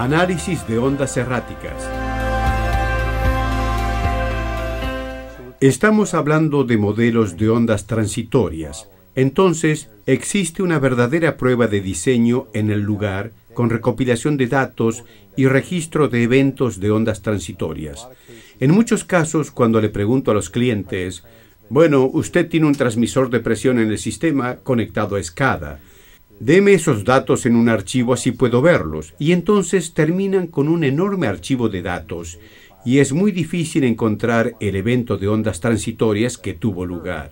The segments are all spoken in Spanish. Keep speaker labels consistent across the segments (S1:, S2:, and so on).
S1: Análisis de ondas erráticas. Estamos hablando de modelos de ondas transitorias. Entonces, existe una verdadera prueba de diseño en el lugar con recopilación de datos y registro de eventos de ondas transitorias. En muchos casos, cuando le pregunto a los clientes, bueno, usted tiene un transmisor de presión en el sistema conectado a SCADA. Deme esos datos en un archivo así puedo verlos. Y entonces terminan con un enorme archivo de datos. Y es muy difícil encontrar el evento de ondas transitorias que tuvo lugar.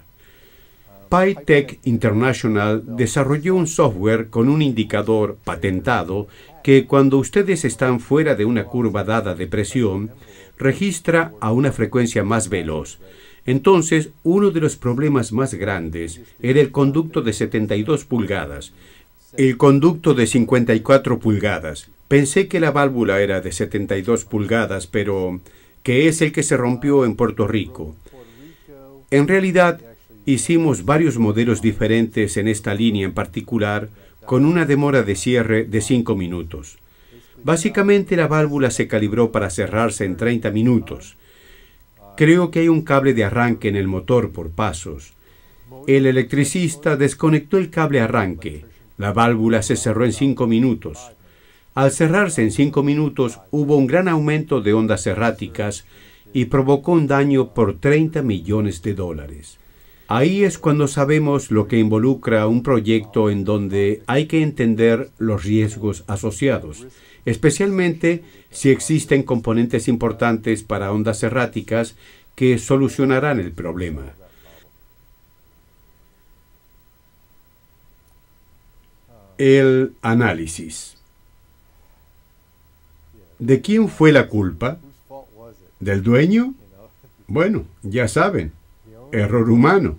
S1: PyTech International desarrolló un software con un indicador patentado que cuando ustedes están fuera de una curva dada de presión, registra a una frecuencia más veloz. Entonces, uno de los problemas más grandes era el conducto de 72 pulgadas. El conducto de 54 pulgadas. Pensé que la válvula era de 72 pulgadas, pero que es el que se rompió en Puerto Rico. En realidad, hicimos varios modelos diferentes en esta línea en particular, con una demora de cierre de 5 minutos. Básicamente la válvula se calibró para cerrarse en 30 minutos. Creo que hay un cable de arranque en el motor por pasos. El electricista desconectó el cable arranque. La válvula se cerró en 5 minutos. Al cerrarse en 5 minutos hubo un gran aumento de ondas erráticas y provocó un daño por $30 millones. Ahí es cuando sabemos lo que involucra un proyecto en donde hay que entender los riesgos asociados, especialmente si existen componentes importantes para ondas erráticas que solucionarán el problema. El análisis. ¿De quién fue la culpa? ¿Del dueño? Bueno, ya saben, error humano.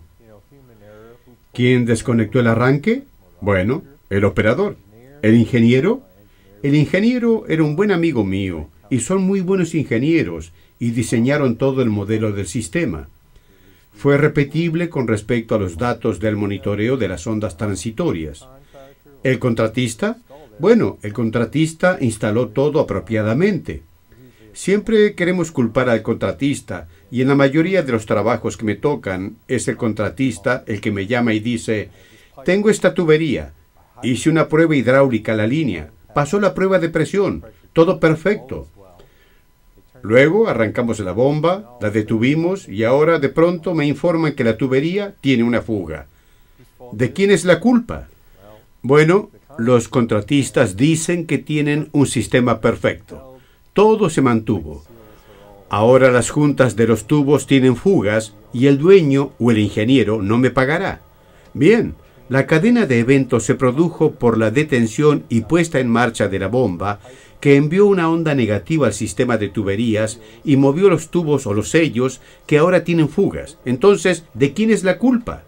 S1: ¿Quién desconectó el arranque? Bueno, el operador. ¿El ingeniero? El ingeniero era un buen amigo mío, y son muy buenos ingenieros, y diseñaron todo el modelo del sistema. Fue repetible con respecto a los datos del monitoreo de las ondas transitorias. ¿El contratista? Bueno, el contratista instaló todo apropiadamente. Siempre queremos culpar al contratista, y en la mayoría de los trabajos que me tocan, es el contratista el que me llama y dice, tengo esta tubería, hice una prueba hidráulica a la línea, pasó la prueba de presión, todo perfecto. Luego arrancamos la bomba, la detuvimos y ahora de pronto me informan que la tubería tiene una fuga. ¿De quién es la culpa? Bueno, los contratistas dicen que tienen un sistema perfecto. Todo se mantuvo. Ahora las juntas de los tubos tienen fugas y el dueño o el ingeniero no me pagará. Bien, la cadena de eventos se produjo por la detención y puesta en marcha de la bomba que envió una onda negativa al sistema de tuberías y movió los tubos o los sellos que ahora tienen fugas. Entonces, ¿de quién es la culpa?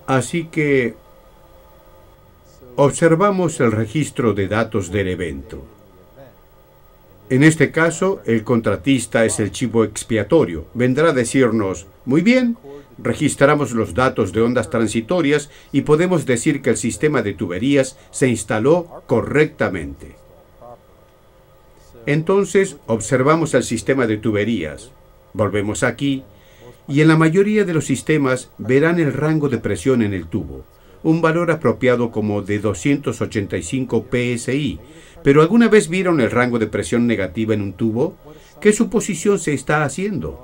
S1: Así que observamos el registro de datos del evento. En este caso, el contratista es el chivo expiatorio. Vendrá a decirnos, muy bien, registramos los datos de ondas transitorias y podemos decir que el sistema de tuberías se instaló correctamente. Entonces, observamos el sistema de tuberías. Volvemos aquí, y en la mayoría de los sistemas verán el rango de presión en el tubo, un valor apropiado como de 285 PSI. ¿Pero alguna vez vieron el rango de presión negativa en un tubo? ¿Qué suposición se está haciendo?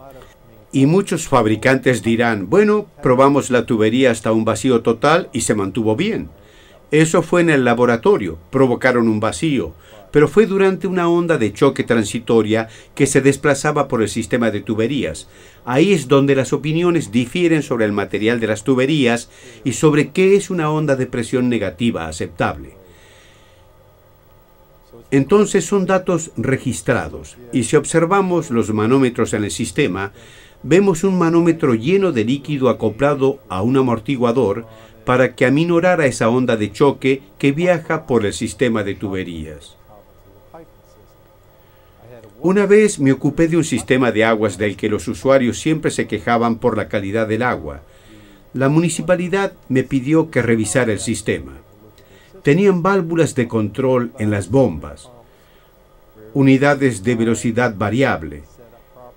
S1: Y muchos fabricantes dirán, bueno, probamos la tubería hasta un vacío total y se mantuvo bien. Eso fue en el laboratorio, provocaron un vacío, pero fue durante una onda de choque transitoria que se desplazaba por el sistema de tuberías. Ahí es donde las opiniones difieren sobre el material de las tuberías y sobre qué es una onda de presión negativa aceptable. Entonces son datos registrados, y si observamos los manómetros en el sistema, vemos un manómetro lleno de líquido acoplado a un amortiguador para que aminorara esa onda de choque que viaja por el sistema de tuberías. Una vez me ocupé de un sistema de aguas del que los usuarios siempre se quejaban por la calidad del agua. La municipalidad me pidió que revisara el sistema. Tenían válvulas de control en las bombas, unidades de velocidad variable.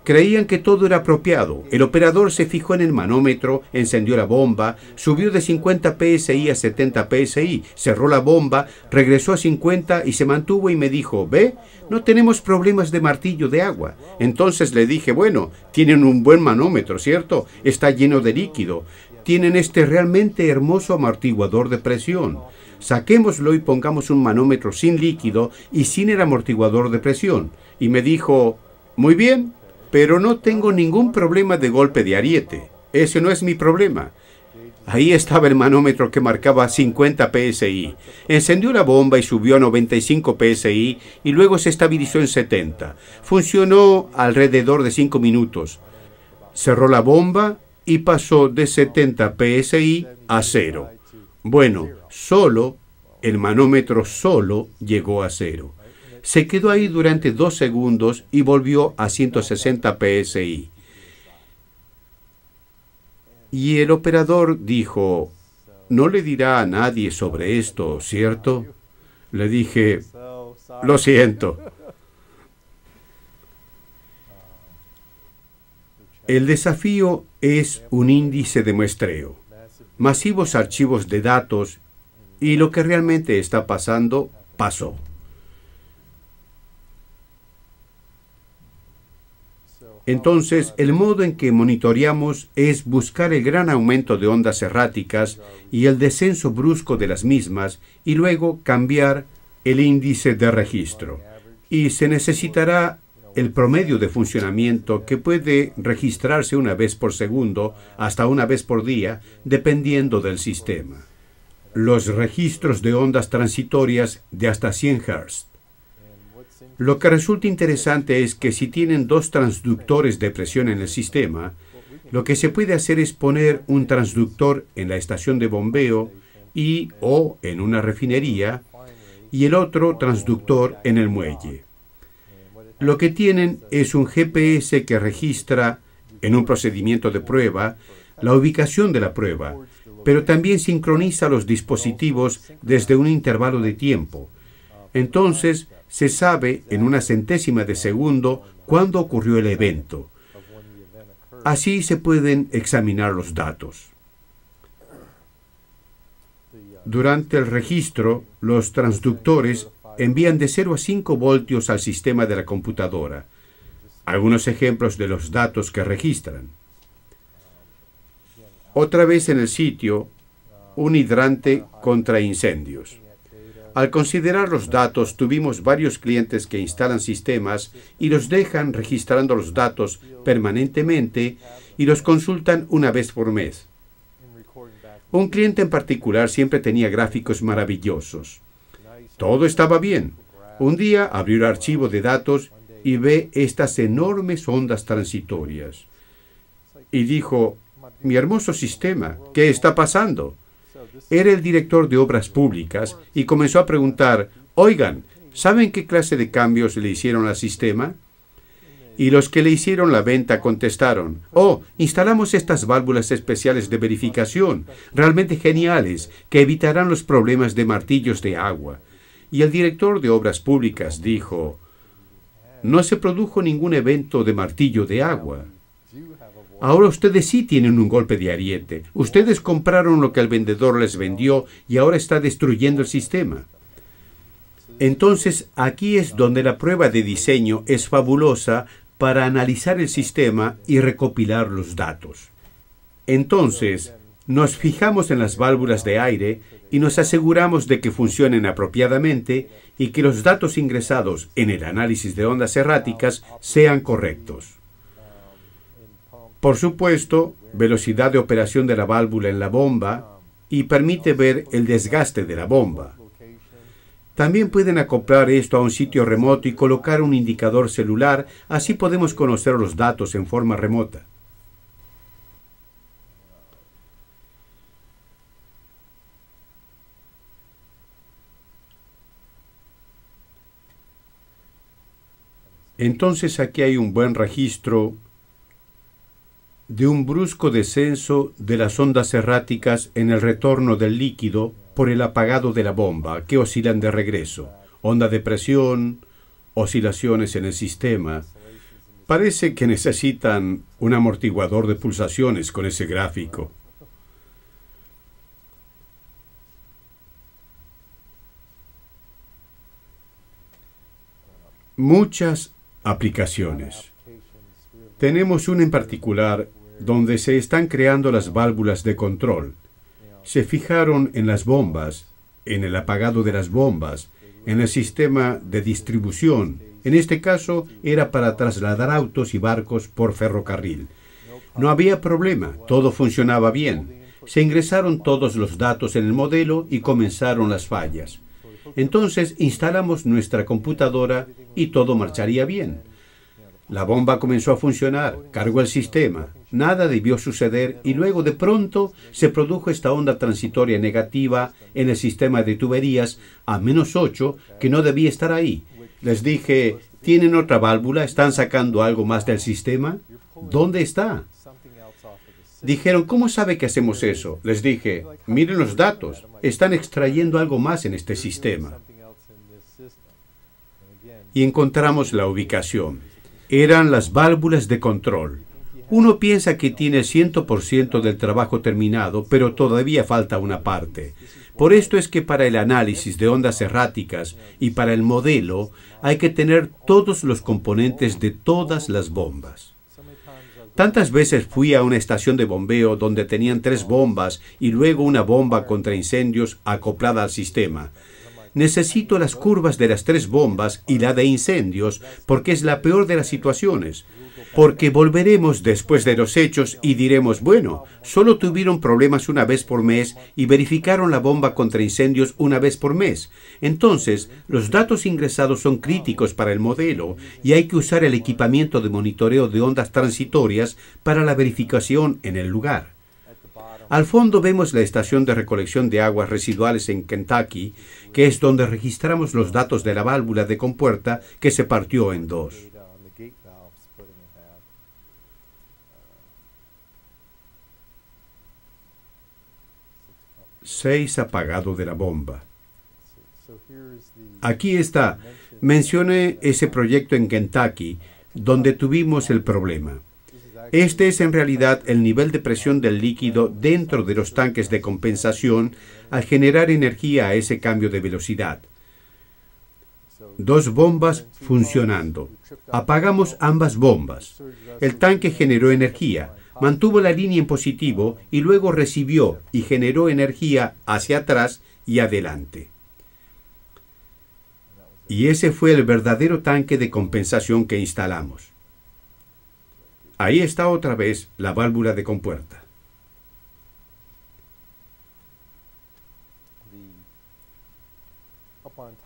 S1: Creían que todo era apropiado. El operador se fijó en el manómetro, encendió la bomba, subió de 50 psi a 70 psi, cerró la bomba, regresó a 50 y se mantuvo y me dijo, ¿ve? No tenemos problemas de martillo de agua. Entonces le dije, bueno, tienen un buen manómetro, ¿cierto? Está lleno de líquido. Tienen este realmente hermoso amortiguador de presión. Saquémoslo y pongamos un manómetro sin líquido y sin el amortiguador de presión. Y me dijo, muy bien, pero no tengo ningún problema de golpe de ariete. Ese no es mi problema. Ahí estaba el manómetro que marcaba 50 psi. Encendió la bomba y subió a 95 psi y luego se estabilizó en 70. Funcionó alrededor de 5 minutos. Cerró la bomba y pasó de 70 psi a 0. Bueno, el manómetro solo llegó a 0. Se quedó ahí durante 2 segundos y volvió a 160 psi. Y el operador dijo, no le dirá a nadie sobre esto, ¿cierto? Le dije, lo siento. El desafío es un índice de muestreo, masivos archivos de datos, y lo que realmente está pasando, pasó. Entonces, el modo en que monitoreamos es buscar el gran aumento de ondas erráticas y el descenso brusco de las mismas, y luego cambiar el índice de registro. Y se necesitará el promedio de funcionamiento, que puede registrarse una vez por segundo hasta una vez por día, dependiendo del sistema. Los registros de ondas transitorias de hasta 100 Hz. Lo que resulta interesante es que si tienen 2 transductores de presión en el sistema, lo que se puede hacer es poner un transductor en la estación de bombeo o en una refinería, y el otro transductor en el muelle. Lo que tienen es un GPS que registra, en un procedimiento de prueba, la ubicación de la prueba, pero también sincroniza los dispositivos desde un intervalo de tiempo. Entonces, se sabe en una centésima de segundo cuándo ocurrió el evento. Así se pueden examinar los datos. Durante el registro, los transductores envían de 0 a 5 voltios al sistema de la computadora. Algunos ejemplos de los datos que registran. Otra vez en el sitio, un hidrante contra incendios. Al considerar los datos, tuvimos varios clientes que instalan sistemas y los dejan registrando los datos permanentemente y los consultan una vez por mes. Un cliente en particular siempre tenía gráficos maravillosos. Todo estaba bien. Un día abrió el archivo de datos y ve estas enormes ondas transitorias. Y dijo, mi hermoso sistema, ¿qué está pasando? Era el director de obras públicas y comenzó a preguntar, oigan, ¿saben qué clase de cambios le hicieron al sistema? Y los que le hicieron la venta contestaron, oh, instalamos estas válvulas especiales de verificación, realmente geniales, que evitarán los problemas de martillos de agua. Y el director de obras públicas dijo, no se produjo ningún evento de martillo de agua. Ahora ustedes sí tienen un golpe de ariete. Ustedes compraron lo que el vendedor les vendió y ahora está destruyendo el sistema. Entonces, aquí es donde la prueba de diseño es fabulosa para analizar el sistema y recopilar los datos. Entonces, nos fijamos en las válvulas de aire y nos aseguramos de que funcionen apropiadamente y que los datos ingresados en el análisis de ondas erráticas sean correctos. Por supuesto, velocidad de operación de la válvula en la bomba y permite ver el desgaste de la bomba. También pueden acoplar esto a un sitio remoto y colocar un indicador celular, así podemos conocer los datos en forma remota. Entonces aquí hay un buen registro de un brusco descenso de las ondas erráticas en el retorno del líquido por el apagado de la bomba, que oscilan de regreso. Onda de presión, oscilaciones en el sistema. Parece que necesitan un amortiguador de pulsaciones con ese gráfico. Muchas aplicaciones. Tenemos una en particular donde se están creando las válvulas de control. Se fijaron en las bombas, en el apagado de las bombas, en el sistema de distribución. En este caso era para trasladar autos y barcos por ferrocarril. No había problema, todo funcionaba bien. Se ingresaron todos los datos en el modelo y comenzaron las fallas. Entonces instalamos nuestra computadora y todo marcharía bien. La bomba comenzó a funcionar, cargó el sistema, nada debió suceder y luego de pronto se produjo esta onda transitoria negativa en el sistema de tuberías a -8 que no debía estar ahí. Les dije, ¿tienen otra válvula? ¿Están sacando algo más del sistema? ¿Dónde está? Dijeron, ¿cómo sabe que hacemos eso? Les dije, miren los datos, están extrayendo algo más en este sistema. Y encontramos la ubicación. Eran las válvulas de control. Uno piensa que tiene el 100% del trabajo terminado, pero todavía falta una parte. Por esto es que para el análisis de ondas erráticas y para el modelo hay que tener todos los componentes de todas las bombas. Tantas veces fui a una estación de bombeo donde tenían 3 bombas y luego una bomba contra incendios acoplada al sistema. Necesito las curvas de las 3 bombas y la de incendios porque es la peor de las situaciones. Porque volveremos después de los hechos y diremos, bueno, solo tuvieron problemas una vez por mes y verificaron la bomba contra incendios una vez por mes. Entonces, los datos ingresados son críticos para el modelo y hay que usar el equipamiento de monitoreo de ondas transitorias para la verificación en el lugar. Al fondo vemos la estación de recolección de aguas residuales en Kentucky, que es donde registramos los datos de la válvula de compuerta que se partió en 2. Seis apagado de la bomba. Aquí está. Mencioné ese proyecto en Kentucky, donde tuvimos el problema. Este es en realidad el nivel de presión del líquido dentro de los tanques de compensación al generar energía a ese cambio de velocidad. 2 bombas funcionando. Apagamos ambas bombas. El tanque generó energía, mantuvo la línea en positivo y luego recibió y generó energía hacia atrás y adelante. Y ese fue el verdadero tanque de compensación que instalamos. Ahí está otra vez la válvula de compuerta.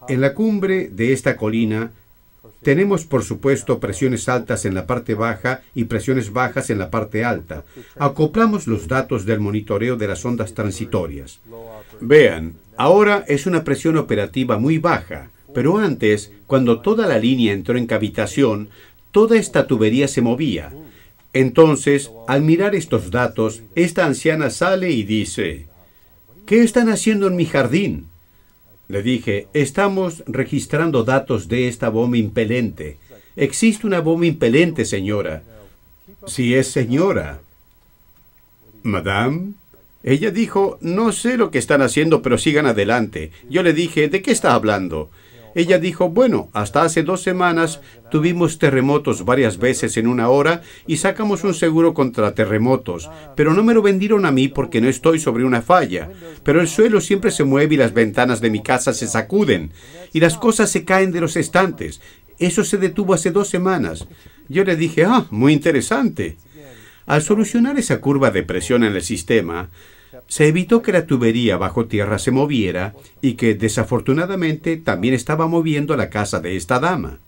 S1: En la cumbre de esta colina tenemos, por supuesto, presiones altas en la parte baja y presiones bajas en la parte alta. Acoplamos los datos del monitoreo de las ondas transitorias. Vean, ahora es una presión operativa muy baja, pero antes, cuando toda la línea entró en cavitación, toda esta tubería se movía. Entonces, al mirar estos datos, esta anciana sale y dice, ¿qué están haciendo en mi jardín? Le dije, estamos registrando datos de esta bomba impelente. Existe una bomba impelente, señora. Sí es señora. Madame. Ella dijo, no sé lo que están haciendo, pero sigan adelante. Yo le dije, ¿de qué está hablando? Ella dijo, bueno, hasta hace 2 semanas tuvimos terremotos varias veces en una hora y sacamos un seguro contra terremotos, pero no me lo vendieron a mí porque no estoy sobre una falla. Pero el suelo siempre se mueve y las ventanas de mi casa se sacuden y las cosas se caen de los estantes. Eso se detuvo hace 2 semanas. Yo le dije, muy interesante. Al solucionar esa curva de presión en el sistema, se evitó que la tubería bajo tierra se moviera y que desafortunadamente también estaba moviendo la casa de esta dama.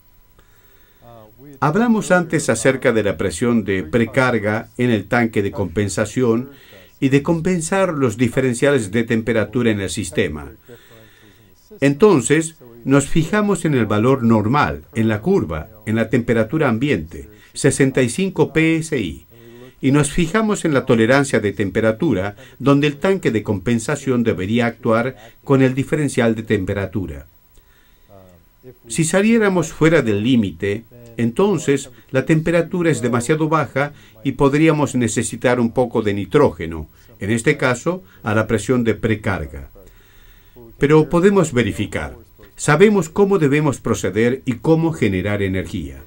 S1: Hablamos antes acerca de la presión de precarga en el tanque de compensación y de compensar los diferenciales de temperatura en el sistema. Entonces, nos fijamos en el valor normal, en la curva, en la temperatura ambiente, 65 psi. y nos fijamos en la tolerancia de temperatura, donde el tanque de compensación debería actuar con el diferencial de temperatura. Si saliéramos fuera del límite, entonces la temperatura es demasiado baja y podríamos necesitar un poco de nitrógeno, en este caso a la presión de precarga. Pero podemos verificar. Sabemos cómo debemos proceder y cómo generar energía.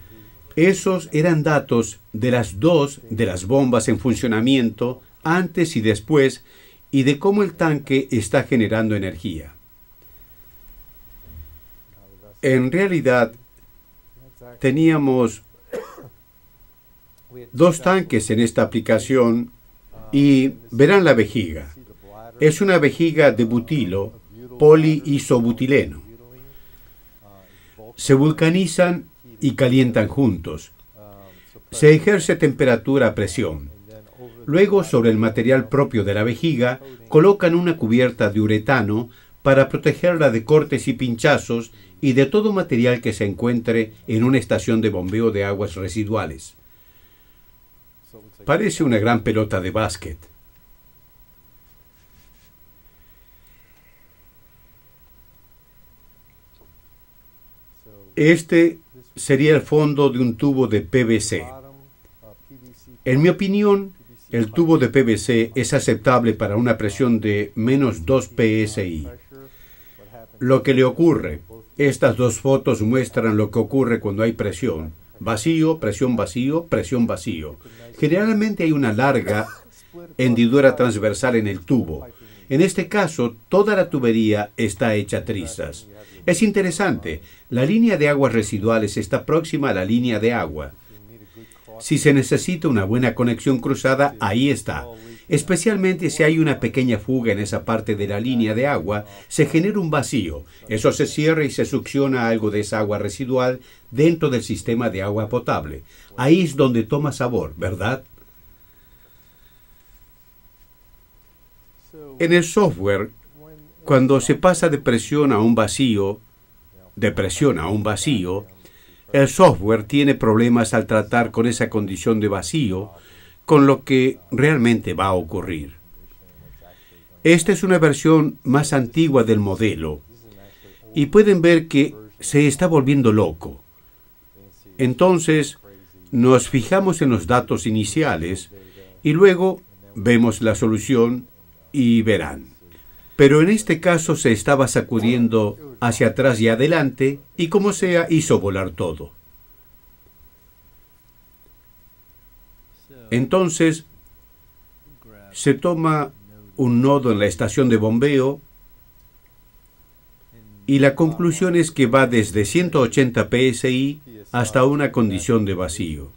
S1: Esos eran datos de las dos de las bombas en funcionamiento antes y después y de cómo el tanque está generando energía. En realidad, teníamos dos tanques en esta aplicación y verán la vejiga. Es una vejiga de butilo, poliisobutileno. Se vulcanizan y calientan juntos. Se ejerce temperatura a presión. Luego, sobre el material propio de la vejiga, colocan una cubierta de uretano para protegerla de cortes y pinchazos y de todo material que se encuentre en una estación de bombeo de aguas residuales. Parece una gran pelota de básquet. Este sería el fondo de un tubo de PVC. En mi opinión, el tubo de PVC es aceptable para una presión de menos 2 psi. Lo que le ocurre, estas dos fotos muestran lo que ocurre cuando hay presión. Vacío, presión vacío, presión vacío. Generalmente hay una larga hendidura transversal en el tubo. En este caso, toda la tubería está hecha trizas. Es interesante, la línea de aguas residuales está próxima a la línea de agua. Si se necesita una buena conexión cruzada, ahí está. Especialmente si hay una pequeña fuga en esa parte de la línea de agua, se genera un vacío. Eso se cierra y se succiona algo de esa agua residual dentro del sistema de agua potable. Ahí es donde toma sabor, ¿verdad? En el software, cuando se pasa de presión a un vacío, el software tiene problemas al tratar con esa condición de vacío, con lo que realmente va a ocurrir. Esta es una versión más antigua del modelo, y pueden ver que se está volviendo loco. Entonces, nos fijamos en los datos iniciales, y luego vemos la solución y verán. Pero en este caso se estaba sacudiendo hacia atrás y adelante, y como sea, hizo volar todo. Entonces, se toma un nodo en la estación de bombeo, y la conclusión es que va desde 180 psi hasta una condición de vacío.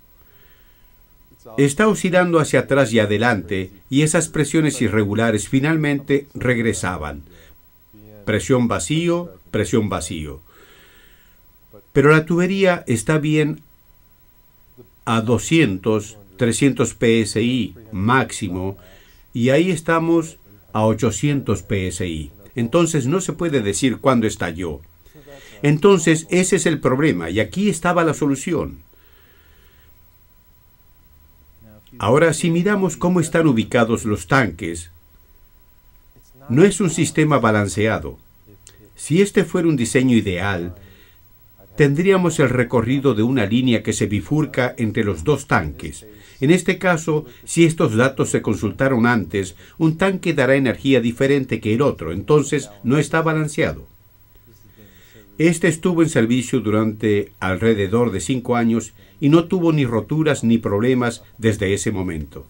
S1: Está oscilando hacia atrás y adelante, y esas presiones irregulares finalmente regresaban. Presión vacío, presión vacío. Pero la tubería está bien a 200, 300 psi máximo, y ahí estamos a 800 psi. Entonces no se puede decir cuándo estalló. Entonces ese es el problema, y aquí estaba la solución. Ahora, si miramos cómo están ubicados los tanques, no es un sistema balanceado. Si este fuera un diseño ideal, tendríamos el recorrido de una línea que se bifurca entre los dos tanques. En este caso, si estos datos se consultaron antes, un tanque dará energía diferente que el otro, entonces no está balanceado. Este estuvo en servicio durante alrededor de 5 años y no tuvo ni roturas ni problemas desde ese momento.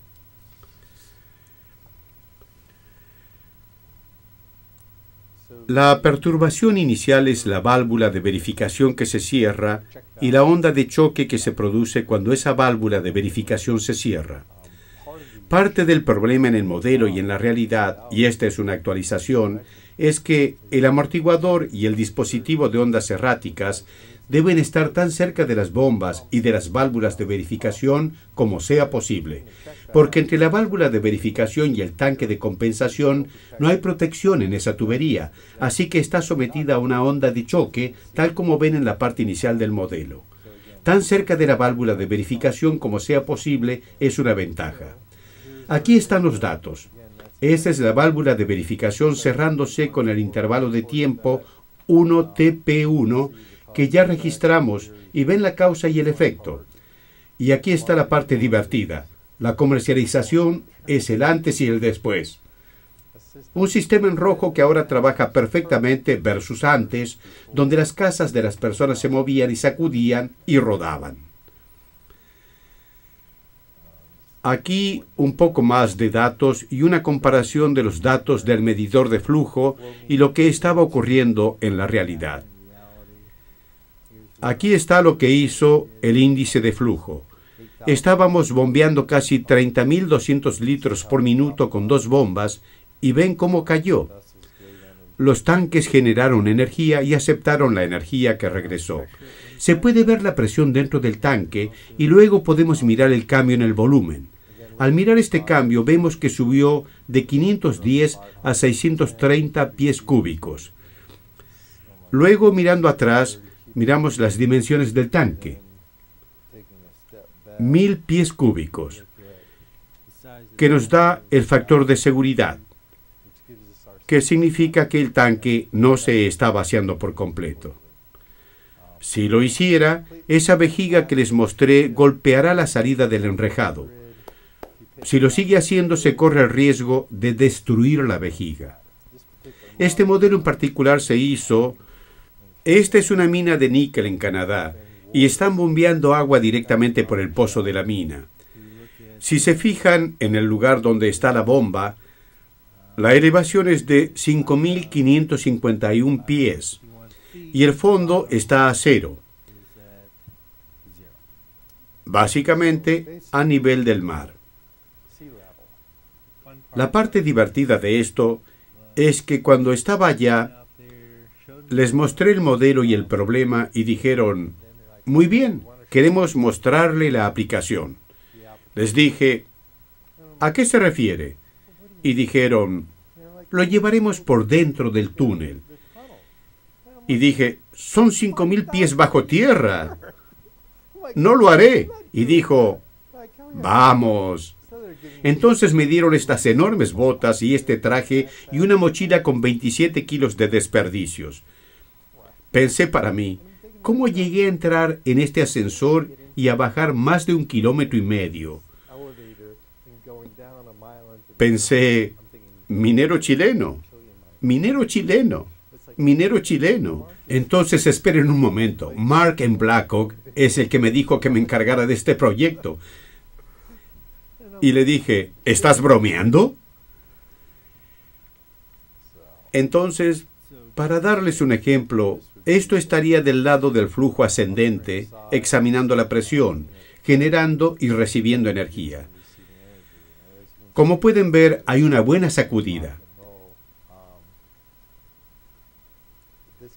S1: La perturbación inicial es la válvula de verificación que se cierra y la onda de choque que se produce cuando esa válvula de verificación se cierra. Parte del problema en el modelo y en la realidad, y esta es una actualización, es que el amortiguador y el dispositivo de ondas erráticas deben estar tan cerca de las bombas y de las válvulas de verificación como sea posible, porque entre la válvula de verificación y el tanque de compensación no hay protección en esa tubería, así que está sometida a una onda de choque, tal como ven en la parte inicial del modelo. Tan cerca de la válvula de verificación como sea posible es una ventaja. Aquí están los datos. Esta es la válvula de verificación cerrándose con el intervalo de tiempo 1TP1 que ya registramos, y ven la causa y el efecto. Y aquí está la parte divertida. La comercialización es el antes y el después. Un sistema en rojo que ahora trabaja perfectamente versus antes, donde las casas de las personas se movían y sacudían y rodaban. Aquí un poco más de datos y una comparación de los datos del medidor de flujo y lo que estaba ocurriendo en la realidad. Aquí está lo que hizo el índice de flujo. Estábamos bombeando casi 30.200 litros por minuto con 2 bombas y ven cómo cayó. Los tanques generaron energía y aceptaron la energía que regresó. Se puede ver la presión dentro del tanque y luego podemos mirar el cambio en el volumen. Al mirar este cambio vemos que subió de 510 a 630 pies cúbicos. Luego, mirando atrás, miramos las dimensiones del tanque. 1000 pies cúbicos, que nos da el factor de seguridad, que significa que el tanque no se está vaciando por completo. Si lo hiciera, esa vejiga que les mostré golpeará la salida del enrejado. Si lo sigue haciendo, se corre el riesgo de destruir la vejiga. Este modelo en particular se hizo. Esta es una mina de níquel en Canadá y están bombeando agua directamente por el pozo de la mina. Si se fijan en el lugar donde está la bomba, la elevación es de 5.551 pies y el fondo está a 0, básicamente a nivel del mar. La parte divertida de esto es que cuando estaba allá, les mostré el modelo y el problema y dijeron, muy bien, queremos mostrarle la aplicación. Les dije, ¿a qué se refiere? Y dijeron, lo llevaremos por dentro del túnel. Y dije, son 5.000 pies bajo tierra. No lo haré. Y dijo, vamos. Entonces me dieron estas enormes botas y este traje y una mochila con 27 kilos de desperdicios. Pensé para mí, ¿cómo llegué a entrar en este ascensor y a bajar más de 1,5 kilómetros? Pensé, minero chileno, minero chileno, minero chileno. Entonces esperen un momento, Mark en Blackhawk es el que me dijo que me encargara de este proyecto. Y le dije, ¿estás bromeando? Entonces, para darles un ejemplo, esto estaría del lado del flujo ascendente, examinando la presión, generando y recibiendo energía. Como pueden ver, hay una buena sacudida.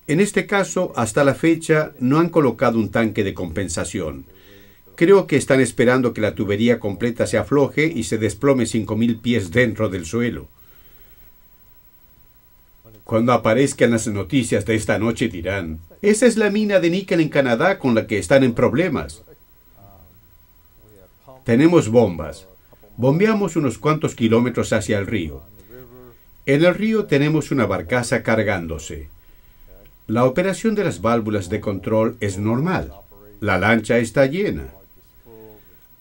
S1: En este caso, hasta la fecha, no han colocado un tanque de compensación. Creo que están esperando que la tubería completa se afloje y se desplome 5.000 pies dentro del suelo. Cuando aparezcan las noticias de esta noche dirán, esa es la mina de níquel en Canadá con la que están en problemas. Tenemos bombas. Bombeamos unos cuantos kilómetros hacia el río. En el río tenemos una barcaza cargándose. La operación de las válvulas de control es normal. La lancha está llena.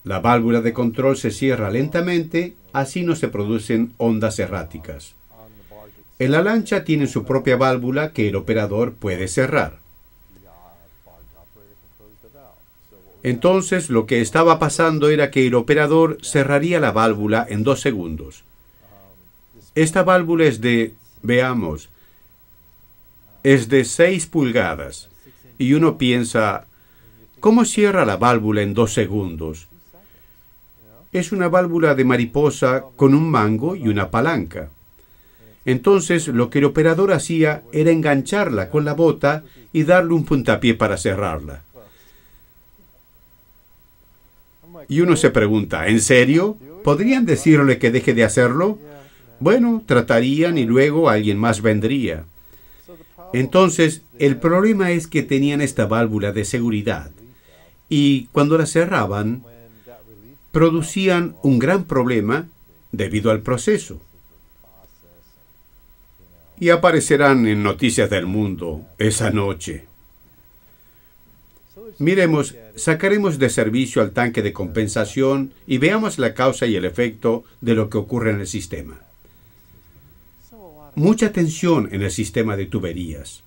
S1: La válvula de control se cierra lentamente, así no se producen ondas erráticas. En la lancha tiene su propia válvula que el operador puede cerrar. Entonces lo que estaba pasando era que el operador cerraría la válvula en 2 segundos. Esta válvula es de, veamos, es de 6 pulgadas. Y uno piensa, ¿cómo cierra la válvula en 2 segundos? Es una válvula de mariposa con un mango y una palanca. Entonces lo que el operador hacía era engancharla con la bota y darle un puntapié para cerrarla. Y uno se pregunta, ¿en serio? ¿Podrían decirle que deje de hacerlo? Bueno, tratarían y luego alguien más vendría. Entonces, el problema es que tenían esta válvula de seguridad. y cuando la cerraban, producían un gran problema debido al proceso. Y aparecerán en Noticias del Mundo esa noche. Miremos, sacaremos de servicio al tanque de compensación y veamos la causa y el efecto de lo que ocurre en el sistema. Mucha tensión en el sistema de tuberías.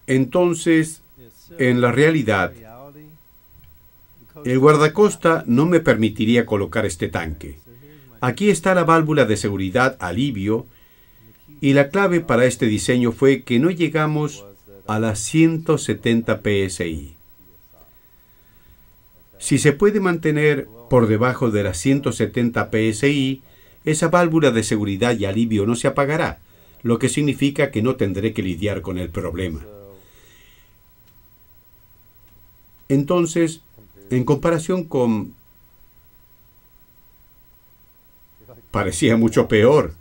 S1: Entonces, en la realidad, el guardacosta no me permitiría colocar este tanque. Aquí está la válvula de seguridad alivio y la clave para este diseño fue que no llegamos a las 170 psi. Si se puede mantener por debajo de las 170 psi, esa válvula de seguridad y alivio no se apagará, lo que significa que no tendré que lidiar con el problema. Entonces, en comparación con... parecía mucho peor.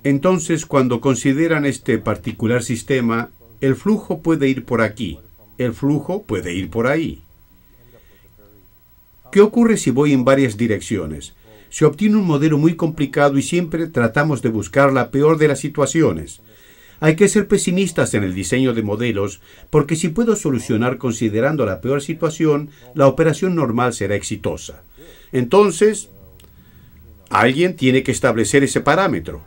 S1: Entonces, cuando consideran este particular sistema, el flujo puede ir por aquí, el flujo puede ir por ahí. ¿Qué ocurre si voy en varias direcciones? Se obtiene un modelo muy complicado y siempre tratamos de buscar la peor de las situaciones. Hay que ser pesimistas en el diseño de modelos, porque si puedo solucionar considerando la peor situación, la operación normal será exitosa. Entonces, alguien tiene que establecer ese parámetro.